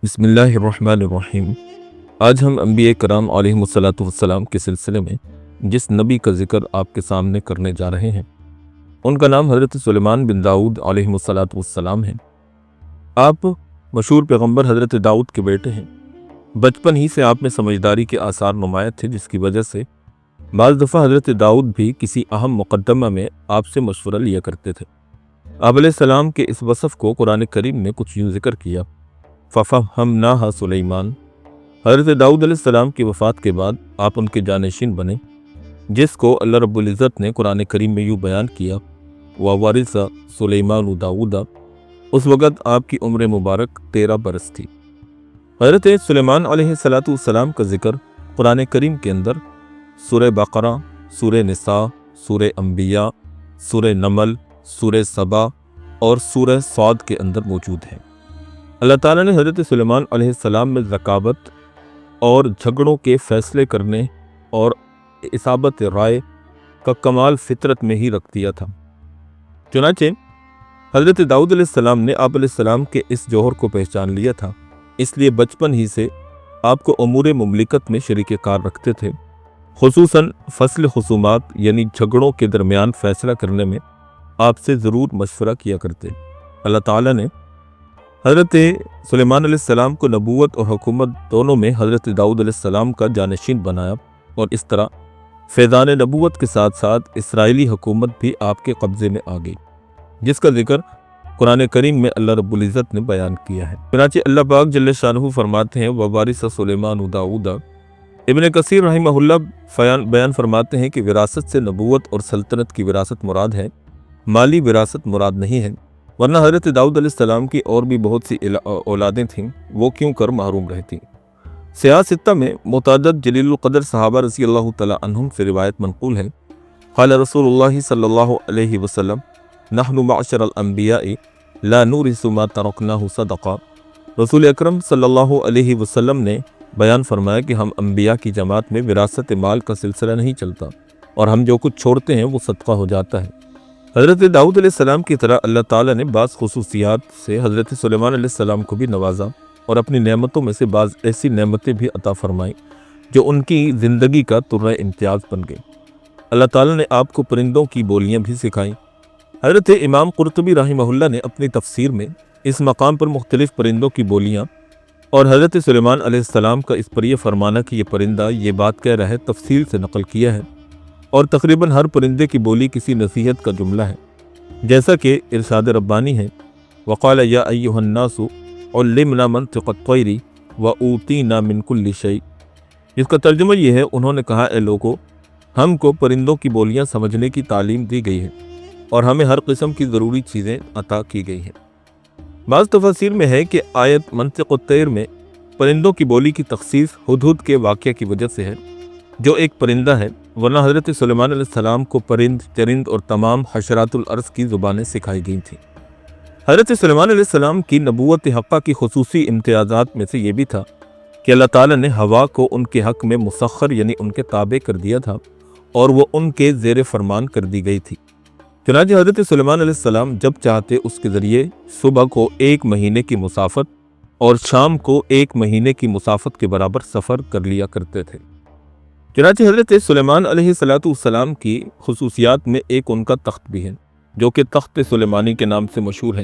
بسم اللہ الرحمن الرحیم۔ آج ہم انبیاء کرام علیہم الصلاۃ والسلام کے سلسلے میں جس نبی کا ذکر آپ کے سامنے کرنے جا رہے ہیں ان کا نام حضرت سلیمان بن داؤد علیہم الصلاۃ والسلام ہے۔ آپ مشہور پیغمبر حضرت داؤد کے بیٹے ہیں۔ بچپن ہی سے آپ میں سمجھداری کے آثار نمایاں تھے، جس کی وجہ سے بعض دفعہ حضرت داؤد بھی کسی اہم مقدمہ میں آپ سے مشورہ لیا کرتے تھے۔ آپ علیہ السلام کے اس وصف کو قرآن کریم نے کچھ یوں ذکر کیا: فَفَهَّمْنَاهَا سلیمان۔ حضرت داؤد علیہ السلام کی وفات کے بعد آپ ان کے جانشین بنے، جس کو اللہ رب العزت نے قرآن کریم میں یوں بیان کیا: وَوَرِثَ سُلَيْمَانُ دَاوُدَ۔ اس وقت آپ کی عمر مبارک 13 برس تھی۔ حضرت سلیمان علیہ السلام کا ذکر قرآن کریم کے اندر سورہ بقرہ، سورہ نساء، سورہ انبیاء، سورہ نمل، سورہ سبا اور سورہ صاد کے اندر موجود ہے۔ اللہ تعالیٰ نے حضرت سلیمان علیہ السلام میں ذکاوت اور جھگڑوں کے فیصلے کرنے اور اصابت رائے کا کمال فطرت میں ہی رکھ دیا تھا۔ چنانچہ حضرت داؤد علیہ السلام نے آپ علیہ السلام کے اس جوہر کو پہچان لیا تھا، اس لیے بچپن ہی سے آپ کو امور مملکت میں شریک کار رکھتے تھے، خصوصاً فصل خصومات یعنی جھگڑوں کے درمیان فیصلہ کرنے میں آپ سے ضرور مشورہ کیا کرتے۔ اللہ تعالیٰ نے حضرت سلیمان علیہ السلام کو نبوت اور حکومت دونوں میں حضرت داؤد علیہ السلام کا جانشین بنایا، اور اس طرح فیضان نبوت کے ساتھ ساتھ اسرائیلی حکومت بھی آپ کے قبضے میں آ گئی، جس کا ذکر قرآن کریم میں اللہ رب العزت نے بیان کیا ہے۔ چنانچہ اللہ پاک جل شانہ فرماتے ہیں: وَوَارِثَ سُلَيْمَانُ دَاوُدَ۔ ابن کثیر رحمہ اللہ بیان فرماتے ہیں کہ وراثت سے نبوت اور سلطنت کی وراثت مراد ہے، مالی وراثت مراد نہیں ہے، ورنہ حضرت داؤد علیہ السلام کی اور بھی بہت سی اولادیں تھیں، وہ کیوں کر محروم رہتی۔ سیاہ ستہ میں متعدد جلیل القدر صحابہ رضی اللہ تعالی عنہم سے روایت منقول ہے: قال رسول اللہ صلی اللہ علیہ وسلم: نحن معشر الانبیاء لا نورث ما ترکناہ صدقہ۔ رسول اکرم صلی اللہ علیہ وسلم نے بیان فرمایا کہ ہم انبیاء کی جماعت میں وراثت مال کا سلسلہ نہیں چلتا، اور ہم جو کچھ چھوڑتے ہیں وہ صدقہ ہو جاتا ہے۔ حضرت داؤد علیہ السلام کی طرح اللہ تعالیٰ نے بعض خصوصیات سے حضرت سلیمان علیہ السلام کو بھی نوازا، اور اپنی نعمتوں میں سے بعض ایسی نعمتیں بھی عطا فرمائیں جو ان کی زندگی کا ترہ امتیاز بن گئی۔ اللہ تعالیٰ نے آپ کو پرندوں کی بولیاں بھی سکھائیں۔ حضرت امام قرطبی رحمہ اللہ نے اپنی تفسیر میں اس مقام پر مختلف پرندوں کی بولیاں اور حضرت سلیمان علیہ السلام کا اس پر یہ فرمانا کہ یہ پرندہ یہ بات کہہ رہا ہے تفصیل سے نقل کیا ہے، اور تقریباً ہر پرندے کی بولی کسی نصیحت کا جملہ ہے، جیسا کہ ارشاد ربانی ہے: وقال یا ایھا الناس علمنا منطق الطیر واوتینا من کل شیء۔ جس کا ترجمہ یہ ہے: انہوں نے کہا، اے لوگو، ہم کو پرندوں کی بولیاں سمجھنے کی تعلیم دی گئی ہے، اور ہمیں ہر قسم کی ضروری چیزیں عطا کی گئی ہیں۔ بعض تفاسیر میں ہے کہ آیت منطق الطیر میں پرندوں کی بولی کی تخصیص ہدہد کے واقعہ کی وجہ سے ہے، جو ایک پرندہ ہے، ورنہ حضرت سلیمان علیہ السلام کو پرند، چرند اور تمام حشرات الارض کی زبانیں سکھائی گئی تھیں۔ حضرت سلیمان علیہ السلام کی نبوت حقہ کی خصوصی امتیازات میں سے یہ بھی تھا کہ اللہ تعالیٰ نے ہوا کو ان کے حق میں مسخر یعنی ان کے تابع کر دیا تھا، اور وہ ان کے زیر فرمان کر دی گئی تھی۔ چنانچہ حضرت سلیمان علیہ السلام جب چاہتے اس کے ذریعے صبح کو 1 مہینے کی مسافت اور شام کو 1 مہینے کی مسافت کے برابر سفر کر لیا کرتے تھے۔ چنانچہ حضرت سلیمان علیہ السلام کی خصوصیات میں ایک ان کا تخت بھی ہے، جو کہ تخت سلیمانی کے نام سے مشہور ہے۔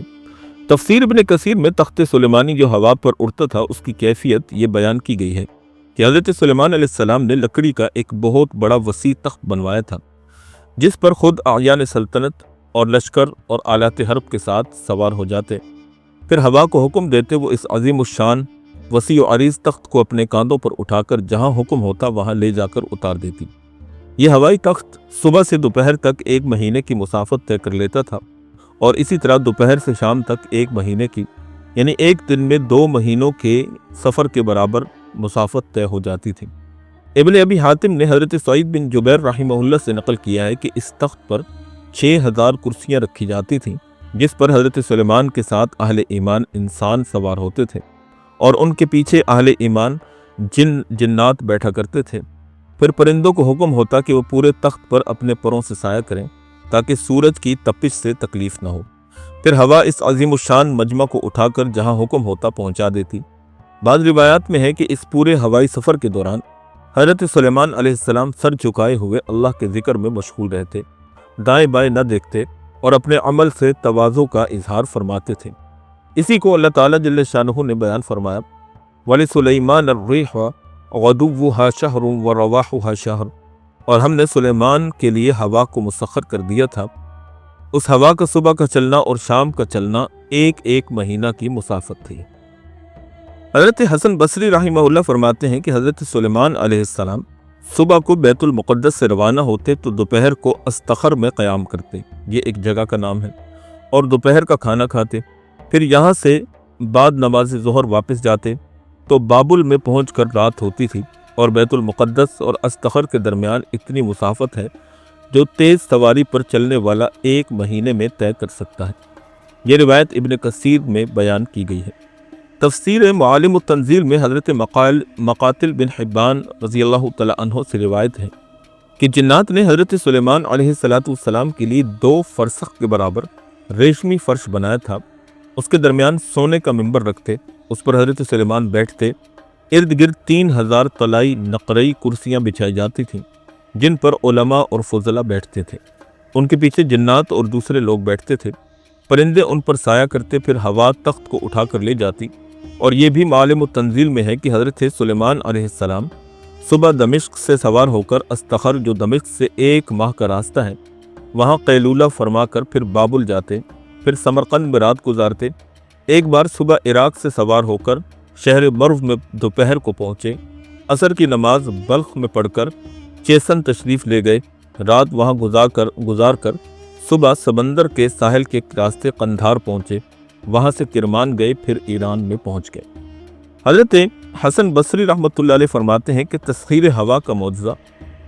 تفسیر ابن کثیر میں تخت سلیمانی جو ہوا پر اڑتا تھا اس کی کیفیت یہ بیان کی گئی ہے کہ حضرت سلیمان علیہ السلام نے لکڑی کا ایک بہت بڑا وسیع تخت بنوایا تھا، جس پر خود اعیان سلطنت اور لشکر اور آلات حرب کے ساتھ سوار ہو جاتے، پھر ہوا کو حکم دیتے وہ اس عظیم الشان وسیع و عریض تخت کو اپنے کاندھوں پر اٹھا کر جہاں حکم ہوتا وہاں لے جا کر اتار دیتی۔ یہ ہوائی تخت صبح سے دوپہر تک 1 مہینے کی مسافت طے کر لیتا تھا، اور اسی طرح دوپہر سے شام تک 1 مہینے کی یعنی ایک دن میں 2 مہینوں کے سفر کے برابر مسافت طے ہو جاتی تھی۔ ابن ابی حاتم نے حضرت سعید بن جبیر رحمہ اللہ سے نقل کیا ہے کہ اس تخت پر 6000 کرسیاں رکھی جاتی تھیں، جس پر حضرت سلیمان کے ساتھ اہل ایمان انسان سوار ہوتے تھے، اور ان کے پیچھے اہل ایمان جنات بیٹھا کرتے تھے۔ پھر پرندوں کو حکم ہوتا کہ وہ پورے تخت پر اپنے پروں سے سایہ کریں تاکہ سورج کی تپش سے تکلیف نہ ہو۔ پھر ہوا اس عظیم الشان مجمع کو اٹھا کر جہاں حکم ہوتا پہنچا دیتی۔ بعض روایات میں ہے کہ اس پورے ہوائی سفر کے دوران حضرت سلیمان علیہ السلام سر جھکائے ہوئے اللہ کے ذکر میں مشغول رہتے، دائیں بائیں نہ دیکھتے اور اپنے عمل سے تواضع کا اظہار فرماتے تھے۔ اسی کو اللہ تعالیٰ جل شانہ نے بیان فرمایا، وَلِسُلَيْمَانَ الرِّيحَ غُدُوُّهَا شَهْرٌ وَرَوَاحُهَا شَهْرٌ، اور ہم نے سلیمان کے لیے ہوا کو مسخر کر دیا تھا، اس ہوا کا صبح کا چلنا اور شام کا چلنا ایک ایک مہینہ کی مسافت تھی۔ حضرت حسن بصری رحمہ اللہ فرماتے ہیں کہ حضرت سلیمان علیہ السلام صبح کو بیت المقدس سے روانہ ہوتے تو دوپہر کو استخر میں قیام کرتے، یہ ایک جگہ کا نام ہے، اور دوپہر کا کھانا کھاتے، پھر یہاں سے بعد نماز ظہر واپس جاتے تو بابل میں پہنچ کر رات ہوتی تھی، اور بیت المقدس اور استخر کے درمیان اتنی مسافت ہے جو تیز سواری پر چلنے والا ایک مہینے میں طے کر سکتا ہے۔ یہ روایت ابن کثیر میں بیان کی گئی ہے۔ تفسیر معالم التنزیل میں حضرت مقاتل بن حبان رضی اللہ تعالیٰ عنہ سے روایت ہے کہ جنات نے حضرت سلیمان علیہ السلام کے لیے 2 فرسخ کے برابر ریشمی فرش بنایا تھا، اس کے درمیان سونے کا منبر رکھتے، اس پر حضرت سلیمان بیٹھتے، ارد گرد 3000 طلائی نقرئی کرسیاں بچھائی جاتی تھیں جن پر علماء اور فضلاء بیٹھتے تھے، ان کے پیچھے جنات اور دوسرے لوگ بیٹھتے تھے، پرندے ان پر سایہ کرتے، پھر ہوا تخت کو اٹھا کر لے جاتی۔ اور یہ بھی معالم التنزیل میں ہے کہ حضرت سلیمان علیہ السلام صبح دمشق سے سوار ہو کر استخر جو دمشق سے 1 ماہ کا راستہ ہے وہاں قیلولہ فرما کر پھر بابل جاتے، پھر سمرقند میں رات گزارتے، ایک بار صبح عراق سے سوار ہو کر شہر مرو میں دوپہر کو پہنچے، عصر کی نماز بلخ میں پڑھ کر چیسن تشریف لے گئے، رات وہاں گزار کر صبح سمندر کے ساحل کے راستے قندھار پہنچے، وہاں سے کرمان گئے، پھر ایران میں پہنچ گئے۔ حضرت حسن بصری رحمۃ اللہ علیہ فرماتے ہیں کہ تسخیر ہوا کا معجزہ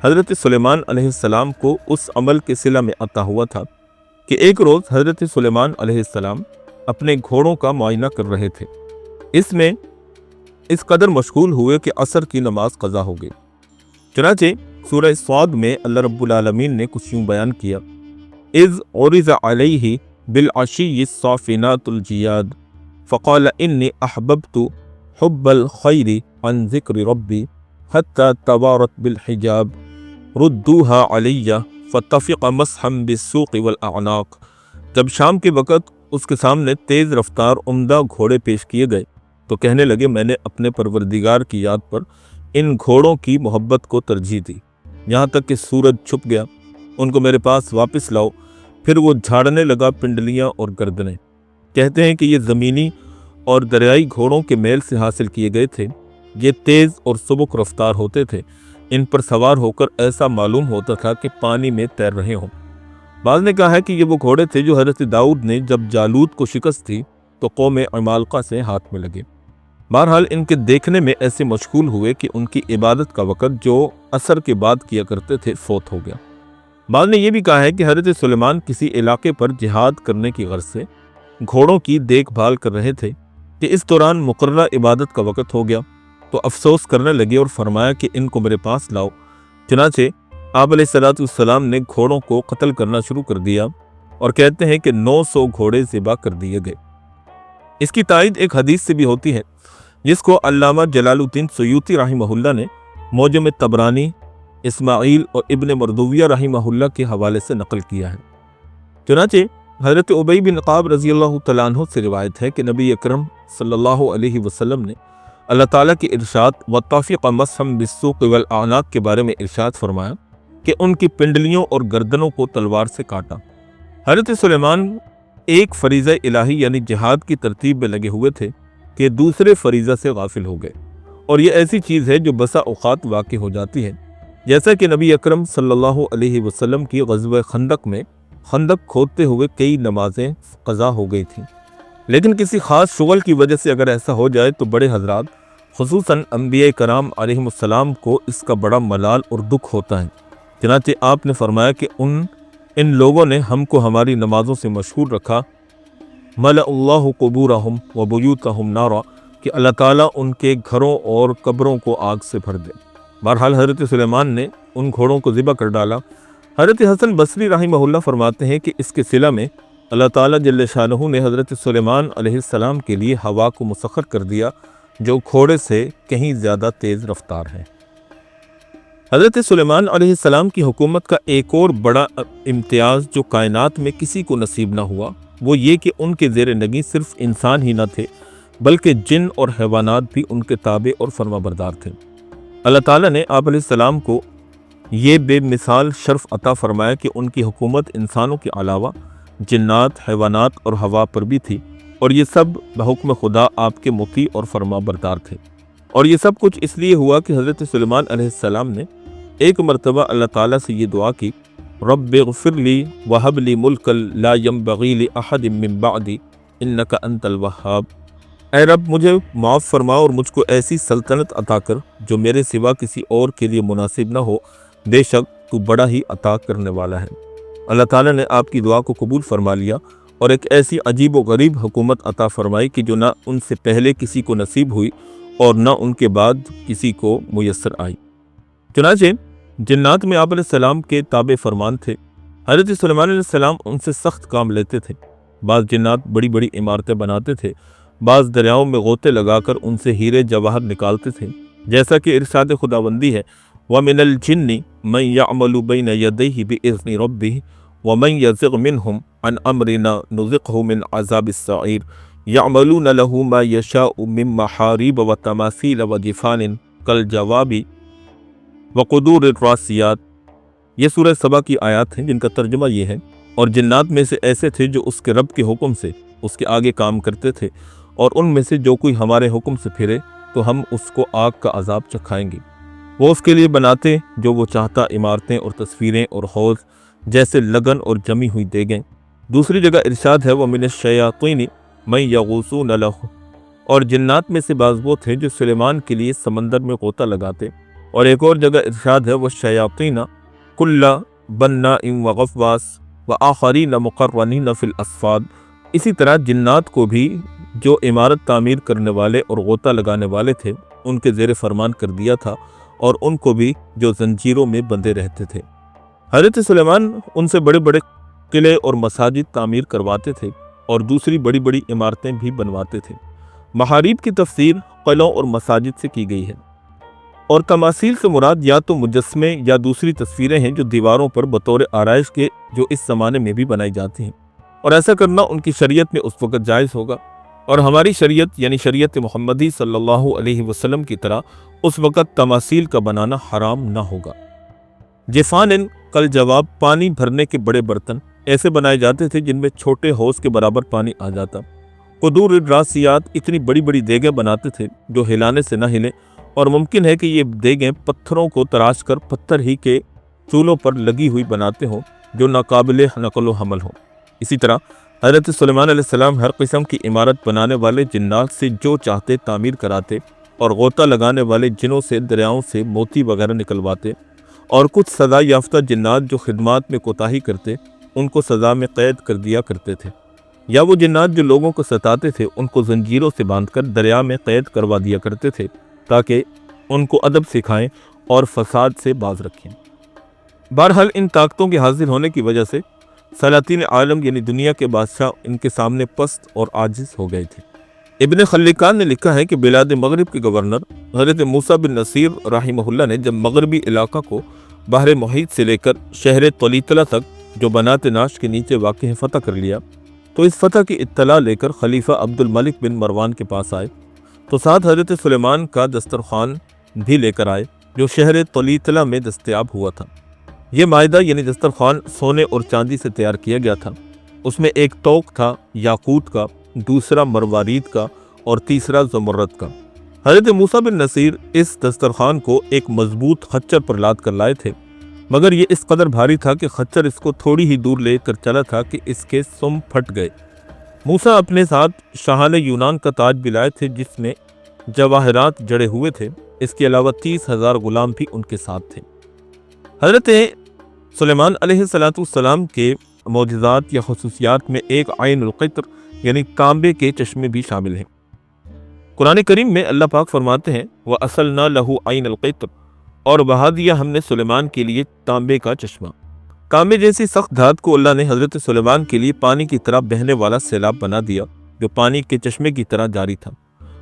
حضرت سلیمان علیہ السلام کو اس عمل کے صلہ میں عطا ہوا تھا کہ ایک روز حضرت سلیمان علیہ السلام اپنے گھوڑوں کا معائنہ کر رہے تھے، اس میں اس قدر مشغول ہوئے کہ عصر کی نماز قضا ہو گئی۔ چنانچہ سورہ صاد میں اللہ رب العالمین نے کچھ یوں بیان کیا، اذ عرض علیہ بالعشی الصافنات الجیاد فقال انی احببت حب الخیر عن ذکر ربی حتی توارت بالحجاب ردوها علی فتفق مسحا بالسوق والاعناق۔ جب شام کے وقت اس کے سامنے تیز رفتار عمدہ گھوڑے پیش کیے گئے تو کہنے لگے، میں نے اپنے پروردگار کی یاد پر ان گھوڑوں کی محبت کو ترجیح دی، یہاں تک کہ سورج چھپ گیا، ان کو میرے پاس واپس لاؤ۔ پھر وہ جھاڑنے لگا پنڈلیاں اور گردنیں۔ کہتے ہیں کہ یہ زمینی اور دریائی گھوڑوں کے میل سے حاصل کیے گئے تھے، یہ تیز اور سبک رفتار ہوتے تھے، ان پر سوار ہو کر ایسا معلوم ہوتا تھا کہ پانی میں تیر رہے ہوں۔ بعض نے کہا ہے کہ یہ وہ گھوڑے تھے جو حضرت داؤد نے جب جالوت کو شکست تھی تو قوم عمالقہ سے ہاتھ میں لگے۔ بہرحال ان کے دیکھنے میں ایسے مشغول ہوئے کہ ان کی عبادت کا وقت جو عصر کے بعد کیا کرتے تھے فوت ہو گیا۔ بعض نے یہ بھی کہا ہے کہ حضرت سلیمان کسی علاقے پر جہاد کرنے کی غرض سے گھوڑوں کی دیکھ بھال کر رہے تھے کہ اس دوران مقررہ عبادت کا وقت ہو گیا تو افسوس کرنے لگے اور فرمایا کہ ان کو میرے پاس لاؤ۔ چنانچہ آپ علیہ السلام نے گھوڑوں کو قتل کرنا شروع کر دیا اور کہتے ہیں کہ 900 گھوڑے ذبح کر دیے گئے۔ اس کی تائید ایک حدیث سے بھی ہوتی ہے جس کو علامہ جلال الدین سیوطی رحمہ اللہ نے معجم طبرانی، اسماعیل اور ابن مردویہ رحمہ اللہ کے حوالے سے نقل کیا ہے۔ چنانچہ حضرت ابی بن کعب رضی اللہ تعالیٰ عنہ سے روایت ہے کہ نبی اکرم صلی اللہ علیہ وسلم نے اللہ تعالیٰ کے ارشاد وَطَفِقَ مَسْحًا بِالسُّوقِ وَالْأَعْنَاقِ کے بارے میں ارشاد فرمایا کہ ان کی پنڈلیوں اور گردنوں کو تلوار سے کاٹا۔ حضرت سلیمان ایک فریضہ الہی یعنی جہاد کی ترتیب میں لگے ہوئے تھے کہ دوسرے فریضہ سے غافل ہو گئے، اور یہ ایسی چیز ہے جو بسا اوقات واقع ہو جاتی ہے، جیسا کہ نبی اکرم صلی اللہ علیہ وسلم کی غزوہ خندق میں خندق کھودتے ہوئے کئی نمازیں قضا ہو گئی تھیں، لیکن کسی خاص شغل کی وجہ سے اگر ایسا ہو جائے تو بڑے حضرات خصوصاً انبیاء کرام علیہم السلام کو اس کا بڑا ملال اور دکھ ہوتا ہے۔ چنانچہ آپ نے فرمایا کہ ان لوگوں نے ہم کو ہماری نمازوں سے مشہور رکھا، ملأ اللہ قبورہم وبیوتہم نارا، کہ اللہ تعالیٰ ان کے گھروں اور قبروں کو آگ سے بھر دے۔ بہرحال حضرت سلیمان نے ان گھوڑوں کو ذبح کر ڈالا۔ حضرت حسن بصری رحمہ اللہ فرماتے ہیں کہ اس کے صلہ میں اللہ تعالیٰ جل شانہ نے حضرت سلیمان علیہ السلام کے لیے ہوا کو مسخر کر دیا جو گھوڑے سے کہیں زیادہ تیز رفتار ہے۔ حضرت سلیمان علیہ السلام کی حکومت کا ایک اور بڑا امتیاز جو کائنات میں کسی کو نصیب نہ ہوا وہ یہ کہ ان کے زیر نگیں صرف انسان ہی نہ تھے بلکہ جن اور حیوانات بھی ان کے تابع اور فرما بردار تھے۔ اللہ تعالیٰ نے آپ علیہ السلام کو یہ بے مثال شرف عطا فرمایا کہ ان کی حکومت انسانوں کے علاوہ جنات، حیوانات اور ہوا پر بھی تھی، اور یہ سب بحکم خدا آپ کے مطیع اور فرما بردار تھے۔ اور یہ سب کچھ اس لیے ہوا کہ حضرت سلیمان علیہ السلام نے ایک مرتبہ اللہ تعالیٰ سے یہ دعا کی، رب اغفر لی وہب لی ملکا لا ينبغی لأحد من بعدی انک انت الوہاب۔ اے رب مجھے معاف فرما اور مجھ کو ایسی سلطنت عطا کر جو میرے سوا کسی اور کے لیے مناسب نہ ہو، بے شک تو بڑا ہی عطا کرنے والا ہے۔ اللہ تعالیٰ نے آپ کی دعا کو قبول فرما لیا اور ایک ایسی عجیب و غریب حکومت عطا فرمائی کہ جو نہ ان سے پہلے کسی کو نصیب ہوئی اور نہ ان کے بعد کسی کو میسر آئی۔ چنانچہ جنات میں آپ علیہ السلام کے تابع فرمان تھے۔ حضرت سلیمان علیہ السلام ان سے سخت کام لیتے تھے۔ بعض جنات بڑی بڑی عمارتیں بناتے تھے، بعض دریاؤں میں غوطے لگا کر ان سے ہیرے جواہر نکالتے تھے، جیسا کہ ارشاد خداوندی ہے، وَمِنَ الْجِنِّ مَن يَعْمَلُ بَيْنَ يَدَيْهِ بِإِذْنِ رَبِّهِ وَمَن يَزِغْ مِنْهُمْ عَنْ أَمْرِنَا نُذِقْهُ مِنْ عَذَابِ السَّعِيرِ يَعْمَلُونَ لَهُ مَا يَشَاءُ مِن مَّحَارِيبَ وَتَمَاثِيلَ وَجِفَانٍ كَالْجَوَابِ وَقُدُورِ الرَّاسِيَاتِ۔ یہ سورہ سبا کی آیات ہیں جن کا ترجمہ یہ ہے، اور جنات میں سے ایسے تھے جو اس کے رب کے حکم سے اس کے آگے کام کرتے تھے، اور ان میں سے جو کوئی ہمارے حکم سے پھرے تو ہم اس کو آگ کا عذاب چکھائیں گے۔ وہ اس کے لیے بناتے جو وہ چاہتا عمارتیں اور تصویریں اور حوض جیسے لگن اور جمی ہوئی دیگیں۔ دوسری جگہ ارشاد ہے وَمِنَ الشَّيَاطِينِ مَن يَغُوصُونَ لَهُ، اور جنات میں سے بعض وہ تھے جو سلیمان کے لیے سمندر میں غوطہ لگاتے۔ اور ایک اور جگہ ارشاد ہے وَالشَّيَاطِينَ كُلَّ بَنَّاءٍ وَغَوَّاصٍ وَآخَرِينَ مُقَرَّنِينَ فِي الْأَصْفَادِ۔ اسی طرح جنات کو بھی جو عمارت تعمیر کرنے والے اور غوطہ لگانے والے تھے ان کے زیر فرمان کر دیا تھا، اور ان کو بھی جو زنجیروں میں بندھے رہتے تھے۔ حضرت سلیمان ان سے بڑے بڑے قلعے اور مساجد تعمیر کرواتے تھے اور دوسری بڑی بڑی عمارتیں بھی بنواتے تھے۔ محاریب کی تفسیر قلعوں اور مساجد سے کی گئی ہے، اور تماثیل سے مراد یا تو مجسمے یا دوسری تصویریں ہیں جو دیواروں پر بطور آرائش کے جو اس زمانے میں بھی بنائی جاتی ہیں، اور ایسا کرنا ان کی شریعت میں اس وقت جائز ہوگا، اور ہماری شریعت یعنی شریعت محمدی صلی اللہ علیہ وسلم کی طرح اس وقت تماثیل کا بنانا حرام نہ ہوگا۔ جفان کل جواب، پانی بھرنے کے بڑے برتن ایسے بنائے جاتے تھے جن میں چھوٹے حوض کے برابر پانی آ جاتا۔ قدور الراسیات، اتنی بڑی بڑی دیگیں بناتے تھے جو ہلانے سے نہ ہلیں، اور ممکن ہے کہ یہ دیگیں پتھروں کو تراش کر پتھر ہی کے چولہوں پر لگی ہوئی بناتے ہوں جو ناقابل نقل و حمل ہوں۔ اسی طرح حضرت سلیمان علیہ السلام ہر قسم کی عمارت بنانے والے جنات سے جو چاہتے تعمیر کراتے، اور غوطہ لگانے والے جنوں سے دریاؤں سے موتی وغیرہ نکلواتے، اور کچھ سزا یافتہ جنات جو خدمات میں کوتاہی کرتے ان کو سزا میں قید کر دیا کرتے تھے، یا وہ جنات جو لوگوں کو ستاتے تھے ان کو زنجیروں سے باندھ کر دریا میں قید کروا دیا کرتے تھے تاکہ ان کو ادب سکھائیں اور فساد سے باز رکھیں۔ بہرحال ان طاقتوں کے حاضر ہونے کی وجہ سے سلاطین عالم یعنی دنیا کے بادشاہ ان کے سامنے پست اور عاجز ہو گئے تھے۔ ابن خلکان نے لکھا ہے کہ بلاد مغرب کے گورنر حضرت موسیٰ بن نصیر رحمہ اللہ نے جب مغربی علاقہ کو بحر محیط سے لے کر شہر طلیطلہ تک جو بنات ناش کے نیچے واقع ہے فتح کر لیا، تو اس فتح کی اطلاع لے کر خلیفہ عبد الملک بن مروان کے پاس آئے، تو ساتھ حضرت سلیمان کا دسترخوان بھی لے کر آئے جو شہر طلیطلہ میں دستیاب ہوا تھا۔ یہ مائدہ یعنی دسترخوان سونے اور چاندی سے تیار کیا گیا تھا۔ اس میں ایک طوق تھا یاقوت کا، دوسرا مروارید کا اور تیسرا زمرد کا۔ حضرت موسیٰ بن نصیر اس دسترخوان کو ایک مضبوط خچر پر لاد کر لائے تھے، مگر یہ اس قدر بھاری تھا کہ خچر اس کو تھوڑی ہی دور لے کر چلا تھا کہ اس کے سم پھٹ گئے۔ موسیٰ اپنے ساتھ شاہان یونان کا تاج بھی لائے تھے جس میں جواہرات جڑے ہوئے تھے، اس کے علاوہ 30,000 غلام بھی ان کے ساتھ تھے۔ حضرت سلیمان علیہ السلام کے معجزات یا خصوصیات میں ایک عین القطر یعنی تانبے کے چشمے بھی شامل ہیں۔ قرآن کریم میں اللہ پاک فرماتے ہیں وَأَصَلْنَا لَهُ عَيْنَ الْقِطْرِ، اور بہا دیا ہم نے سلیمان کے لیے تانبے کا چشمہ۔ تانبے جیسی سخت دھات کو اللہ نے حضرت سلیمان کے لیے پانی کی طرح بہنے والا سیلاب بنا دیا جو پانی کے چشمے کی طرح جاری تھا،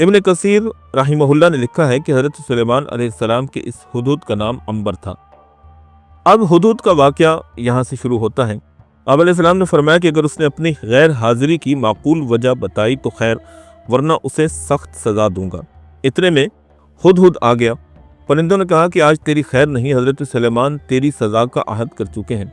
ابن کثیر رحمہ نے لکھا ہے کہ حضرت سلیمان علیہ السلام کے اس حدود کا نام عنبر تھا۔ اب حدود کا واقعہ یہاں سے شروع ہوتا ہے۔ آپ علیہ السلام نے فرمایا کہ اگر اس نے اپنی غیر حاضری کی معقول وجہ بتائی تو خیر، ورنہ اسے سخت سزا دوں گا۔ اتنے میں ہدہد آ گیا۔ پرندوں نے کہا کہ آج تیری خیر نہیں، حضرت سلیمان تیری سزا کا عہد کر چکے ہیں۔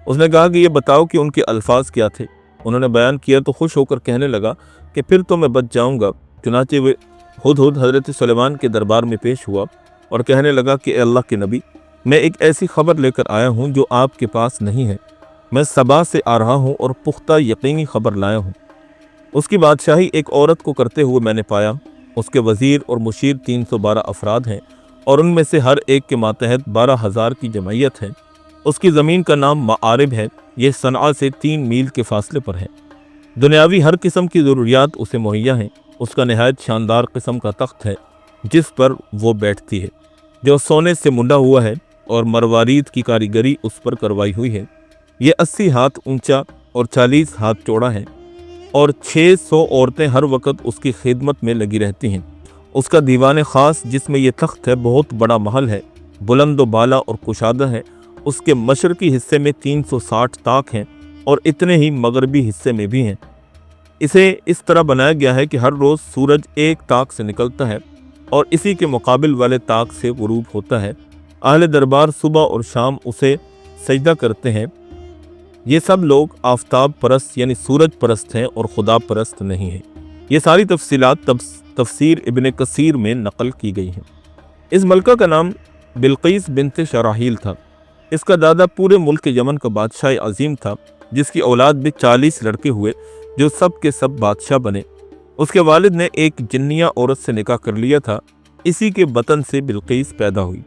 اس نے کہا کہ یہ بتاؤ کہ ان کے الفاظ کیا تھے۔ انہوں نے بیان کیا تو خوش ہو کر کہنے لگا کہ پھر تو میں بچ جاؤں گا۔ چنانچہ وہ ہدہد حضرت سلیمان کے دربار میں پیش ہوا اور کہنے لگا کہ اے اللہ کے نبی، میں ایک ایسی خبر لے کر آیا ہوں جو آپ کے پاس نہیں ہے۔ میں سبا سے آ رہا ہوں اور پختہ یقینی خبر لایا ہوں۔ اس کی بادشاہی ایک عورت کو کرتے ہوئے میں نے پایا۔ اس کے وزیر اور مشیر 312 افراد ہیں اور ان میں سے ہر ایک کے ماتحت 12,000 کی جمعیت ہے۔ اس کی زمین کا نام معارب ہے، یہ صنعا سے 3 میل کے فاصلے پر ہے۔ دنیاوی ہر قسم کی ضروریات اسے مہیا ہیں۔ اس کا نہایت شاندار قسم کا تخت ہے جس پر وہ بیٹھتی ہے، جو سونے سے منڈا ہوا ہے اور مروارید کی کاریگری اس پر کروائی ہوئی ہے۔ یہ 80 ہاتھ اونچا اور 40 ہاتھ چوڑا ہے اور 600 عورتیں ہر وقت اس کی خدمت میں لگی رہتی ہیں۔ اس کا دیوان خاص جس میں یہ تخت ہے بہت بڑا محل ہے، بلند و بالا اور کشادہ ہے۔ اس کے مشرقی حصے میں 360 طاق ہیں اور اتنے ہی مغربی حصے میں بھی ہیں۔ اسے اس طرح بنایا گیا ہے کہ ہر روز سورج ایک طاق سے نکلتا ہے اور اسی کے مقابل والے طاق سے غروب ہوتا ہے۔ اہل دربار صبح اور شام اسے سجدہ کرتے ہیں۔ یہ سب لوگ آفتاب پرست یعنی سورج پرست ہیں اور خدا پرست نہیں ہیں۔ یہ ساری تفصیلات تفسیر ابن کثیر میں نقل کی گئی ہیں۔ اس ملکہ کا نام بلقیس بنت شراحیل تھا۔ اس کا دادا پورے ملک یمن کا بادشاہ عظیم تھا، جس کی اولاد بھی 40 لڑکے ہوئے جو سب کے سب بادشاہ بنے۔ اس کے والد نے ایک جنیہ عورت سے نکاح کر لیا تھا، اسی کے بطن سے بلقیس پیدا ہوئی۔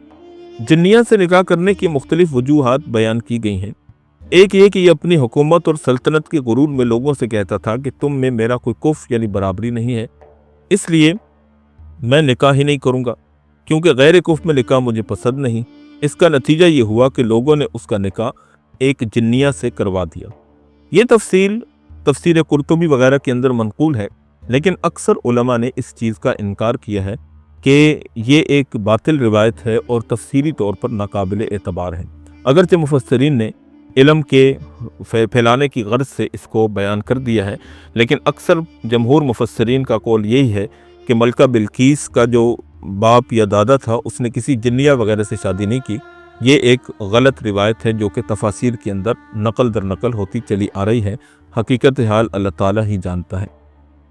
جنیہ سے نکاح کرنے کی مختلف وجوہات بیان کی گئی ہیں۔ ایک یہ کہ یہ اپنی حکومت اور سلطنت کے غرور میں لوگوں سے کہتا تھا کہ تم میں میرا کوئی کف یعنی برابری نہیں ہے، اس لیے میں نکاح ہی نہیں کروں گا، کیونکہ غیر کف میں نکاح مجھے پسند نہیں۔ اس کا نتیجہ یہ ہوا کہ لوگوں نے اس کا نکاح ایک جنیہ سے کروا دیا۔ یہ تفسیر قرطبی وغیرہ کے اندر منقول ہے، لیکن اکثر علماء نے اس چیز کا انکار کیا ہے کہ یہ ایک باطل روایت ہے اور تفسیری طور پر ناقابل اعتبار ہے۔ اگرچہ مفسرین نے علم کے پھیلانے کی غرض سے اس کو بیان کر دیا ہے، لیکن اکثر جمہور مفسرین کا قول یہی ہے کہ ملکہ بلقیس کا جو باپ یا دادا تھا اس نے کسی جنیہ وغیرہ سے شادی نہیں کی۔ یہ ایک غلط روایت ہے جو کہ تفاسیر کے اندر نقل در نقل ہوتی چلی آ رہی ہے۔ حقیقت حال اللہ تعالیٰ ہی جانتا ہے۔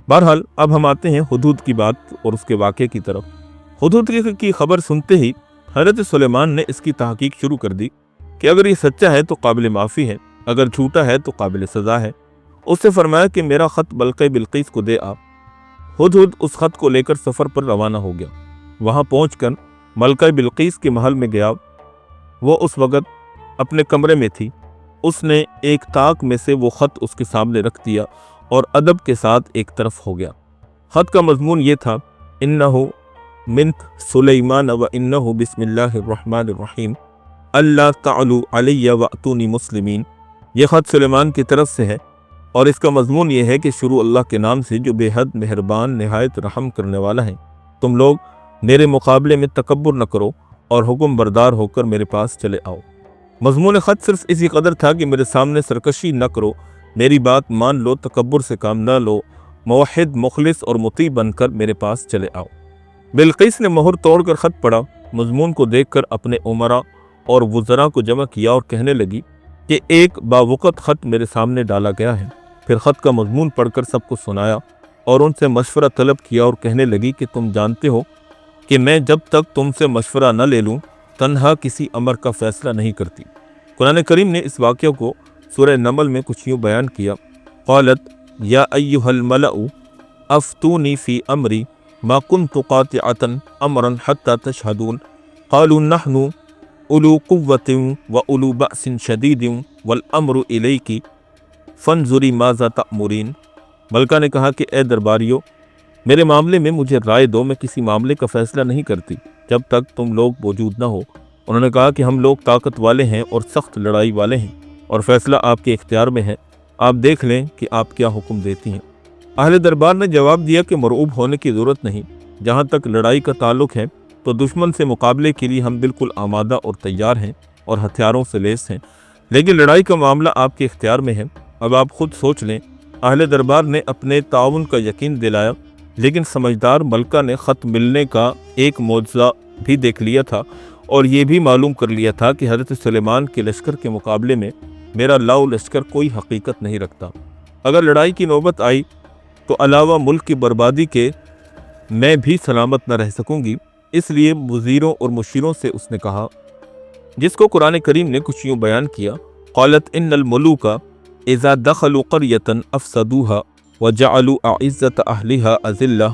بہرحال اب ہم آتے ہیں ہدہد کی بات اور اس کے واقعے کی طرف۔ ہدہد کی خبر سنتے ہی حضرت سلیمان نے اس کی تحقیق شروع کر دی کہ اگر یہ سچا ہے تو قابل معافی ہے، اگر جھوٹا ہے تو قابل سزا ہے۔ اس سے فرمایا کہ میرا خط ملکہ بلقیس کو دے آ۔ ہدہد اس خط کو لے کر سفر پر روانہ ہو گیا۔ وہاں پہنچ کر ملکہ بلقیس کے محل میں گیا۔ وہ اس وقت اپنے کمرے میں تھی۔ اس نے ایک طاق میں سے وہ خط اس کے سامنے رکھ دیا اور ادب کے ساتھ ایک طرف ہو گیا۔ خط کا مضمون یہ تھا: انہو من سلیمان و انہو بسم اللہ الرحمن الرحیم اللہ تعلو علی واتونی مسلمین۔ یہ خط سلیمان کی طرف سے ہے اور اس کا مضمون یہ ہے کہ شروع اللہ کے نام سے جو بے حد مہربان نہایت رحم کرنے والا ہے۔ تم لوگ میرے مقابلے میں تکبر نہ کرو اور حکم بردار ہو کر میرے پاس چلے آؤ۔ مضمون خط صرف اسی قدر تھا کہ میرے سامنے سرکشی نہ کرو، میری بات مان لو، تکبر سے کام نہ لو، موحد مخلص اور مطیع بن کر میرے پاس چلے آؤ۔ بلقیس نے مہر توڑ کر خط پڑھا۔ مضمون کو دیکھ کر اپنے امراء اور وزراء کو جمع کیا اور کہنے لگی کہ ایک باوقت خط میرے سامنے ڈالا گیا ہے۔ پھر خط کا مضمون پڑھ کر سب کو سنایا اور ان سے مشورہ طلب کیا اور کہنے لگی کہ تم جانتے ہو کہ میں جب تک تم سے مشورہ نہ لے لوں تنہا کسی امر کا فیصلہ نہیں کرتی۔ قرآن کریم نے اس واقعہ کو سورہ نمل میں کچھ یوں بیان کیا: قالت یا ایھا الملأ افتونی فی امری ما کنت قاطعۃ امرا حتی تشہدون قالوا نحن اولو قوۃ واولو بأس شدید والامر الیک فانظری ماذا تأمرین۔ ملکہ نے کہا کہ اے درباریو، میرے معاملے میں مجھے رائے دو، میں کسی معاملے کا فیصلہ نہیں کرتی جب تک تم لوگ موجود نہ ہو۔ انہوں نے کہا کہ ہم لوگ طاقت والے ہیں اور سخت لڑائی والے ہیں اور فیصلہ آپ کے اختیار میں ہے، آپ دیکھ لیں کہ آپ کیا حکم دیتی ہیں۔ اہل دربار نے جواب دیا کہ مرعوب ہونے کی ضرورت نہیں، جہاں تک لڑائی کا تعلق ہے تو دشمن سے مقابلے کے لیے ہم بالکل آمادہ اور تیار ہیں اور ہتھیاروں سے لیس ہیں، لیکن لڑائی کا معاملہ آپ کے اختیار میں ہے۔ اب آپ خود سوچ لیں، اہل دربار نے اپنے تعاون کا یقین دلایا، لیکن سمجھدار ملکہ نے خط ملنے کا ایک معجزہ بھی دیکھ لیا تھا اور یہ بھی معلوم کر لیا تھا کہ حضرت سلیمان کے لشکر کے مقابلے میں میرا لاؤ لشکر کوئی حقیقت نہیں رکھتا۔ اگر لڑائی کی نوبت آئی تو علاوہ ملک کی بربادی کے میں بھی سلامت نہ رہ سکوں گی۔ اس لیے وزیروں اور مشیروں سے اس نے کہا، جس کو قرآن کریم نے کچھ یوں بیان کیا، قالت ان الملوک اذا دخلوا قریۃ افسدوها وجعلوا اعزۃ اہلها اذلہ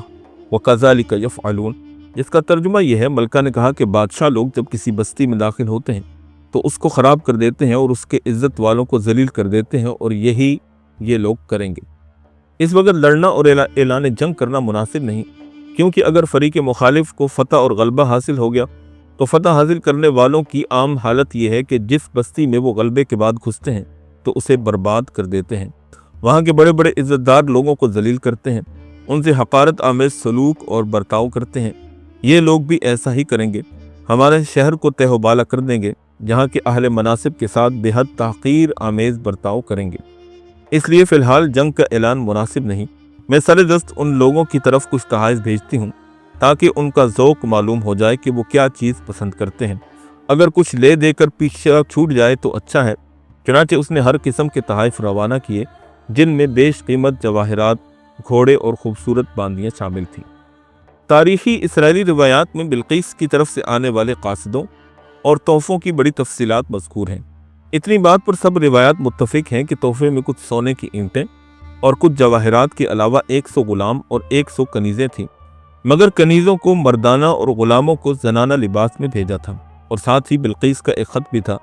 وکذالک یفعلون۔ جس کا ترجمہ یہ ہے، ملکہ نے کہا کہ بادشاہ لوگ جب کسی بستی میں داخل ہوتے ہیں تو اس کو خراب کر دیتے ہیں اور اس کے عزت والوں کو ذلیل کر دیتے ہیں، اور یہی یہ لوگ کریں گے۔ اس وقت لڑنا اور اعلان جنگ کرنا مناسب نہیں، کیونکہ اگر فریق مخالف کو فتح اور غلبہ حاصل ہو گیا تو فتح حاصل کرنے والوں کی عام حالت یہ ہے کہ جس بستی میں وہ غلبے کے بعد گھستے ہیں تو اسے برباد کر دیتے ہیں، وہاں کے بڑے بڑے عزت دار لوگوں کو ذلیل کرتے ہیں، ان سے حقارت آمیز سلوک اور برتاؤ کرتے ہیں۔ یہ لوگ بھی ایسا ہی کریں گے، ہمارے شہر کو تہ و بالا کر دیں گے، جہاں کے اہل مناصب کے ساتھ بے حد تحقیر آمیز برتاؤ کریں گے۔ اس لیے فی الحال جنگ کا اعلان مناسب نہیں۔ میں سر دست ان لوگوں کی طرف کچھ تحائف بھیجتی ہوں تاکہ ان کا ذوق معلوم ہو جائے کہ وہ کیا چیز پسند کرتے ہیں، اگر کچھ لے دے کر پیچھے چھوٹ جائے تو اچھا ہے۔ چنانچہ اس نے ہر قسم کے تحائف روانہ کیے، جن میں بیش قیمت جواہرات، گھوڑے اور خوبصورت باندیاں شامل تھیں۔ تاریخی اسرائیلی روایات میں بلقیس کی طرف سے آنے والے قاصدوں اور تحفوں کی بڑی تفصیلات مذکور ہیں۔ اتنی بات پر سب روایات متفق ہیں کہ تحفے میں کچھ سونے کی اینٹیں اور کچھ جواہرات کے علاوہ 100 غلام اور 100 کنیزیں تھیں، مگر کنیزوں کو مردانہ اور غلاموں کو زنانہ لباس میں بھیجا تھا، اور ساتھ ہی بلقیس کا ایک خط بھی تھا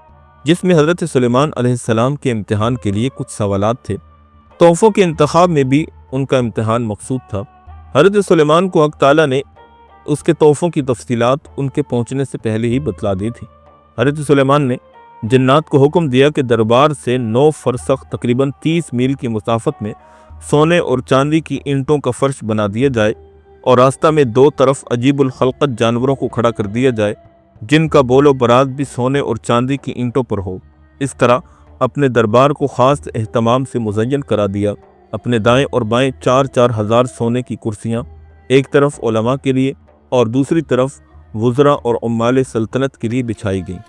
جس میں حضرت سلیمان علیہ السلام کے امتحان کے لیے کچھ سوالات تھے۔ تحفوں کے انتخاب میں بھی ان کا امتحان مقصود تھا۔ حضرت سلیمان کو حق تعالیٰ نے اس کے تحفوں کی تفصیلات ان کے پہنچنے سے پہلے ہی بتلا دی تھی۔ حضرت سلیمان نے جنات کو حکم دیا کہ دربار سے 9 فرسخ تقریباً 30 میل کی مسافت میں سونے اور چاندی کی اینٹوں کا فرش بنا دیا جائے اور راستہ میں 2 طرف عجیب الخلقت جانوروں کو کھڑا کر دیا جائے، جن کا بول و برات بھی سونے اور چاندی کی اینٹوں پر ہو۔ اس طرح اپنے دربار کو خاص اہتمام سے مزین کرا دیا۔ اپنے دائیں اور بائیں 4-4 ہزار سونے کی کرسیاں، ایک طرف علماء کے لیے اور دوسری طرف وزراء اور عمال سلطنت کے لیے بچھائی گئیں۔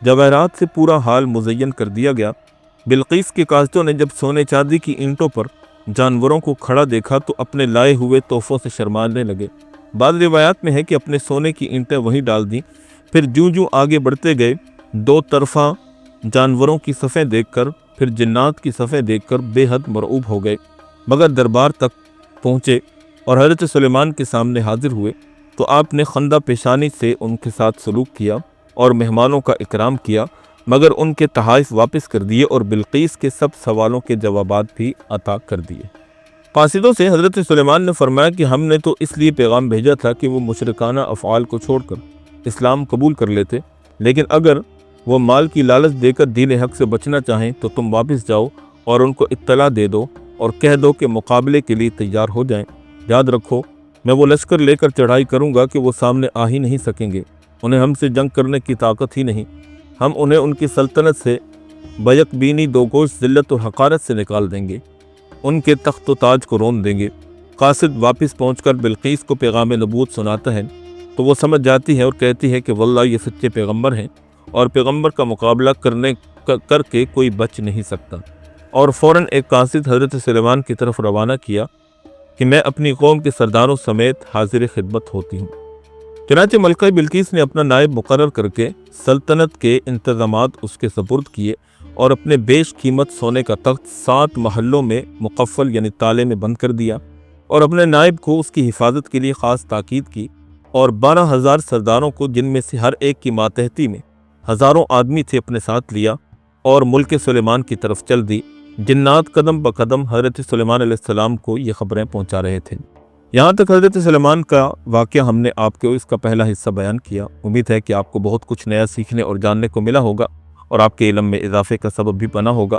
جواہرات سے پورا حال مزین کر دیا گیا۔ بلقیس کے قاصدوں نے جب سونے چاندی کی اینٹوں پر جانوروں کو کھڑا دیکھا تو اپنے لائے ہوئے تحفوں سے شرمانے لگے۔ بعض روایات میں ہے کہ اپنے سونے کی اینٹیں وہیں ڈال دیں، پھر جوں آگے بڑھتے گئے 2 طرفہ جانوروں کی صفیں دیکھ کر، پھر جنات کی صفیں دیکھ کر بے حد مرعوب ہو گئے، مگر دربار تک پہنچے اور حضرت سلیمان کے سامنے حاضر ہوئے تو آپ نے خندہ پیشانی سے ان کے ساتھ سلوک کیا اور مہمانوں کا اکرام کیا، مگر ان کے تحائف واپس کر دیے اور بلقیس کے سب سوالوں کے جوابات بھی عطا کر دیے۔ قاصدوں سے حضرت سلیمان نے فرمایا کہ ہم نے تو اس لیے پیغام بھیجا تھا کہ وہ مشرکانہ افعال کو چھوڑ کر اسلام قبول کر لیتے، لیکن اگر وہ مال کی لالچ دے کر دین حق سے بچنا چاہیں تو تم واپس جاؤ اور ان کو اطلاع دے دو اور کہہ دو کہ مقابلے کے لیے تیار ہو جائیں۔ یاد رکھو، میں وہ لشکر لے کر چڑھائی کروں گا کہ وہ سامنے آ ہی نہیں سکیں گے، انہیں ہم سے جنگ کرنے کی طاقت ہی نہیں، ہم انہیں ان کی سلطنت سے بیک بینی دوگوش ذلت و حقارت سے نکال دیں گے، ان کے تخت و تاج کو رون دیں گے۔ قاصد واپس پہنچ کر بلقیس کو پیغام نبوت سناتا ہے تو وہ سمجھ جاتی ہے اور کہتی ہے کہ واللہ یہ سچے پیغمبر ہیں اور پیغمبر کا مقابلہ کر کے کوئی بچ نہیں سکتا، اور فوراً ایک قاصد حضرت سلیمان کی طرف روانہ کیا کہ میں اپنی قوم کے سرداروں سمیت حاضر خدمت ہوتی ہوں۔ چنانچہ ملکہ بلقیس نے اپنا نائب مقرر کر کے سلطنت کے انتظامات اس کے سپرد کیے اور اپنے بیش قیمت سونے کا تخت 7 محلوں میں مقفل یعنی تالے میں بند کر دیا، اور اپنے نائب کو اس کی حفاظت کے لیے خاص تاکید کی، اور 12,000 سرداروں کو، جن میں سے ہر ایک کی ماتحتی میں ہزاروں آدمی تھے، اپنے ساتھ لیا اور ملک سلیمان کی طرف چل دی۔ جنات قدم بقدم حضرت سلیمان علیہ السلام کو یہ خبریں پہنچا رہے تھے۔ یہاں تک حضرت سلیمان کا واقعہ ہم نے آپ کو اس کا پہلا حصہ بیان کیا۔ امید ہے کہ آپ کو بہت کچھ نیا سیکھنے اور جاننے کو ملا ہوگا اور آپ کے علم میں اضافے کا سبب بھی بنا ہوگا۔